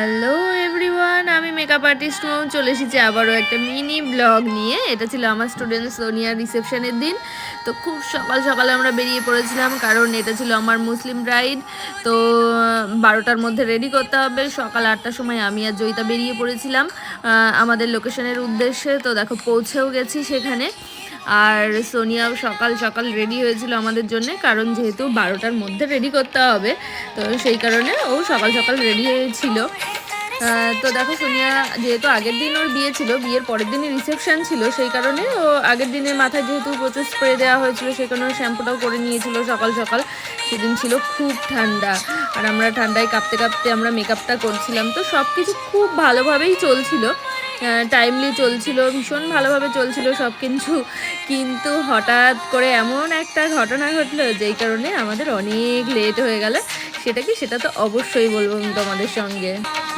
Hello everyone, আমি makeup artist মৌ চলে এসেছি আবারও একটা মিনি ব্লগ নিয়ে। এটা ছিল আমার স্টুডেন্ট সোনিয়ার রিসেপশনের দিন। তো খুব সকাল সকালে আমরা বেরিয়ে পড়েছিলাম, কারণ এটা ছিল আমার মুসলিম ব্রাইড। তো 12টার মধ্যে রেডি করতে হবে। সকাল 8টার সময় আমি আর জয়িতা বেরিয়ে পড়েছিলাম আমাদের লোকেশনের উদ্দেশ্যে। তো দেখো পৌঁছেও গেছি সেখানে। আর সোনিয়াও সকাল সকাল রেডি হয়েছিল আমাদের জন্য, কারণ যেহেতু 12টার মধ্যে রেডি করতে হবে, তো সেই কারণে ও সকাল সকাল রেডি হয়েছিল। তো দেখো সোনিয়া যেহেতু আগের দিন ওর বিয়ে ছিল, বিয়ের পরের দিনই রিসেপশন ছিল, সেই কারণে ও আগের দিনে মাথায় যেহেতু প্রচুর স্প্রে দেওয়া হয়েছিল, সেই কারণে শ্যাম্পুটাও করে নিয়েছিল সকাল সকাল। সেদিন ছিল খুব ঠান্ডা, আর আমরা ঠান্ডায় কাঁপতে কাঁপতে আমরা মেকআপটা করছিলাম। তো সব কিছু খুব ভালোভাবেই চলছিল, টাইমলি চলছিল, ভীষণ ভালোভাবে চলছিল সব কিছু। কিন্তু হঠাৎ করে এমন একটা ঘটনা ঘটলো যেই কারণে আমাদের অনেক লেট হয়ে গেল। সেটা তো অবশ্যই বলবো আমি তোমাদের সঙ্গে।